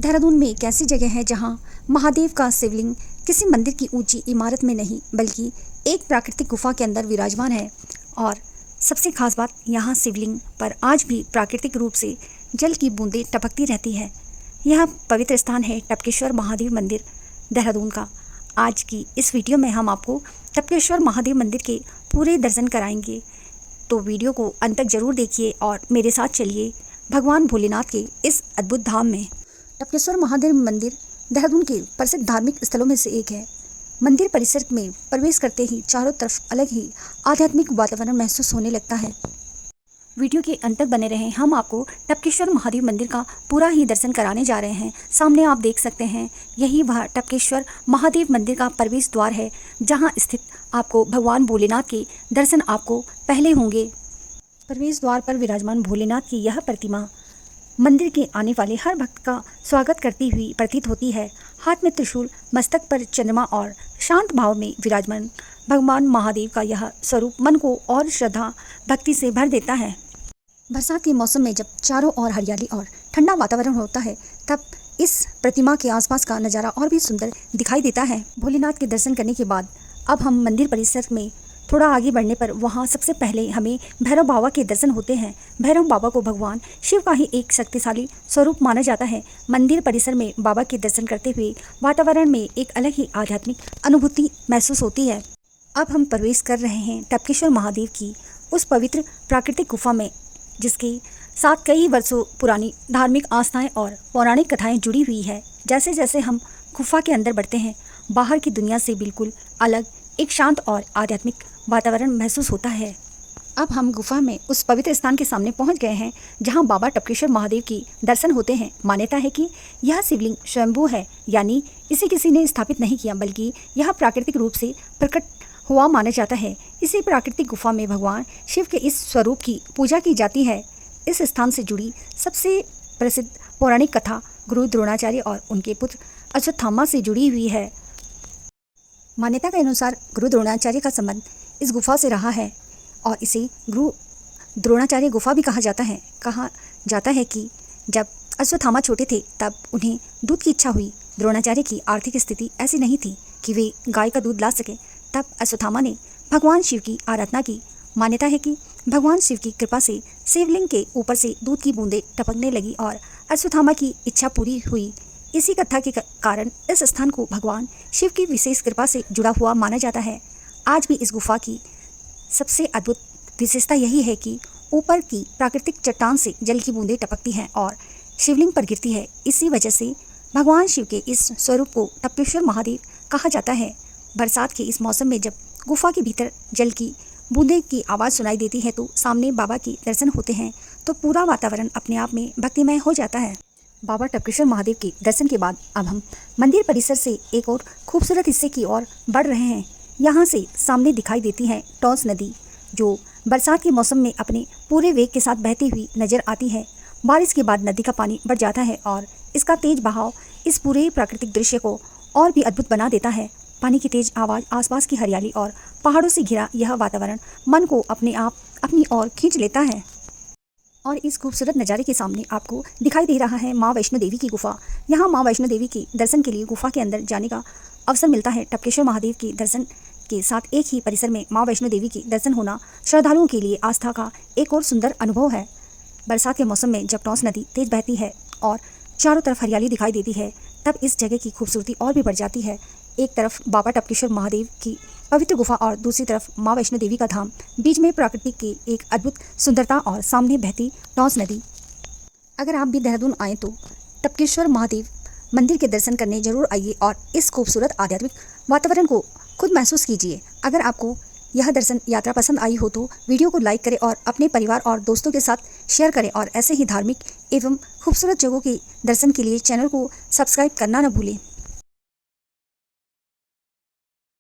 देहरादून में एक ऐसी जगह है जहां महादेव का शिवलिंग किसी मंदिर की ऊंची इमारत में नहीं बल्कि एक प्राकृतिक गुफा के अंदर विराजमान है। और सबसे खास बात, यहां शिवलिंग पर आज भी प्राकृतिक रूप से जल की बूंदें टपकती रहती है। यह पवित्र स्थान है टपकेश्वर महादेव मंदिर देहरादून का। आज की इस वीडियो में हम आपको टपकेश्वर महादेव मंदिर के पूरे दर्शन कराएंगे, तो वीडियो को अंत तक जरूर देखिए और मेरे साथ चलिए भगवान भोलेनाथ के इस अद्भुत धाम में। टपकेश्वर महादेव मंदिर देहरादून के प्रसिद्ध धार्मिक स्थलों में से एक है। मंदिर परिसर में प्रवेश करते ही चारों तरफ अलग ही आध्यात्मिक वातावरण महसूस होने लगता है। वीडियो के अंत तक बने रहें, हम आपको टपकेश्वर महादेव मंदिर का पूरा ही दर्शन कराने जा रहे हैं। सामने आप देख सकते हैं, यही वह टपकेश्वर महादेव मंदिर का प्रवेश द्वार है, जहां स्थित आपको भगवान भोलेनाथ के दर्शन आपको पहले होंगे। प्रवेश द्वार पर विराजमान भोलेनाथ की यह प्रतिमा मंदिर के आने वाले हर भक्त का स्वागत करती हुई प्रतीत होती है। हाथ में त्रिशूल, मस्तक पर चंद्रमा और शांत भाव में विराजमान भगवान महादेव का यह स्वरूप मन को और श्रद्धा भक्ति से भर देता है। बरसात के मौसम में जब चारों ओर हरियाली और ठंडा वातावरण होता है, तब इस प्रतिमा के आसपास का नज़ारा और भी सुंदर दिखाई देता है। भोलेनाथ के दर्शन करने के बाद अब हम मंदिर परिसर में थोड़ा आगे बढ़ने पर वहाँ सबसे पहले हमें भैरव बाबा के दर्शन होते हैं। भैरव बाबा को भगवान शिव का ही एक शक्तिशाली स्वरूप माना जाता है। मंदिर परिसर में बाबा के दर्शन करते हुए वातावरण में एक अलग ही आध्यात्मिक अनुभूति महसूस होती है। अब हम प्रवेश कर रहे हैं टपकेश्वर महादेव की उस पवित्र प्राकृतिक गुफा में, जिसके साथ कई वर्षों पुरानी धार्मिक आस्थाएं और पौराणिक कथाएं जुड़ी हुई है। जैसे जैसे हम गुफा के अंदर बढ़ते हैं, बाहर की दुनिया से बिल्कुल अलग एक शांत और आध्यात्मिक वातावरण महसूस होता है। अब हम गुफा में उस पवित्र स्थान के सामने पहुंच गए हैं, जहां बाबा टपकेश्वर महादेव की दर्शन होते हैं। मान्यता है कि यह शिवलिंग स्वयंभू है, यानी इसे किसी ने स्थापित नहीं किया, बल्कि यह प्राकृतिक रूप से प्रकट हुआ माना जाता है। इसी प्राकृतिक गुफा में भगवान शिव के इस स्वरूप की पूजा की जाती है। इस स्थान से जुड़ी सबसे प्रसिद्ध पौराणिक कथा गुरु द्रोणाचार्य और उनके पुत्र अश्वत्थामा से जुड़ी हुई है। मान्यता के अनुसार गुरु द्रोणाचार्य का संबंध इस गुफा से रहा है और इसे गुरु द्रोणाचार्य गुफा भी कहा जाता है। कहा जाता है कि जब अश्वत्थामा छोटे थे, तब उन्हें दूध की इच्छा हुई। द्रोणाचार्य की आर्थिक स्थिति ऐसी नहीं थी कि वे गाय का दूध ला सके। तब अश्वत्थामा ने भगवान शिव की आराधना की। मान्यता है कि भगवान शिव की कृपा से शिवलिंग के ऊपर से दूध की बूंदें टपकने लगी और अश्वत्थामा की इच्छा पूरी हुई। इसी कथा के कारण इस स्थान को भगवान शिव की विशेष कृपा से जुड़ा हुआ माना जाता है। आज भी इस गुफा की सबसे अद्भुत विशेषता यही है कि ऊपर की प्राकृतिक चट्टान से जल की बूंदें टपकती हैं और शिवलिंग पर गिरती है। इसी वजह से भगवान शिव के इस स्वरूप को टपकेश्वर महादेव कहा जाता है। बरसात के इस मौसम में जब गुफा के भीतर जल की बूंदे की आवाज़ सुनाई देती है, तो सामने बाबा के दर्शन होते हैं, तो पूरा वातावरण अपने आप में भक्तिमय हो जाता है। बाबा टपकेश्वर महादेव के दर्शन के बाद अब हम मंदिर परिसर से एक और खूबसूरत हिस्से की ओर बढ़ रहे हैं। यहाँ से सामने दिखाई देती है टॉस नदी, जो बरसात के मौसम में अपने पूरे वेग के साथ बहती हुई नजर आती है। बारिश के बाद नदी का पानी बढ़ जाता है और इसका तेज बहाव इस पूरे प्राकृतिक दृश्य को और भी अद्भुत बना देता है। पानी की तेज आवाज़, आसपास की हरियाली और पहाड़ों से घिरा यह वातावरण मन को अपने आप अपनी ओर खींच लेता है। और इस खूबसूरत नज़ारे के सामने आपको दिखाई दे रहा है माँ वैष्णो देवी की गुफा। यहाँ माँ वैष्णो देवी के दर्शन के लिए गुफा के अंदर जाने का अवसर मिलता है। टपकेश्वर महादेव के दर्शन के साथ एक ही परिसर में माँ वैष्णो देवी के दर्शन होना श्रद्धालुओं के लिए आस्था का एक और सुंदर अनुभव है। बरसात के मौसम में जब टॉस नदी तेज बहती है और चारों तरफ हरियाली दिखाई देती है, तब इस जगह की खूबसूरती और भी बढ़ जाती है। एक तरफ बाबा टपकेश्वर महादेव की पवित्र गुफा और दूसरी तरफ माँ वैष्णो देवी का धाम, बीच में प्रकृति की एक अद्भुत सुंदरता और सामने बहती टॉस नदी। अगर आप भी देहरादून आएँ तो टपकेश्वर महादेव मंदिर के दर्शन करने जरूर आइए और इस खूबसूरत आध्यात्मिक वातावरण को खुद महसूस कीजिए। अगर आपको यह दर्शन यात्रा पसंद आई हो तो वीडियो को लाइक करें और अपने परिवार और दोस्तों के साथ शेयर करें, और ऐसे ही धार्मिक एवं खूबसूरत जगहों के दर्शन के लिए चैनल को सब्सक्राइब करना न भूलें।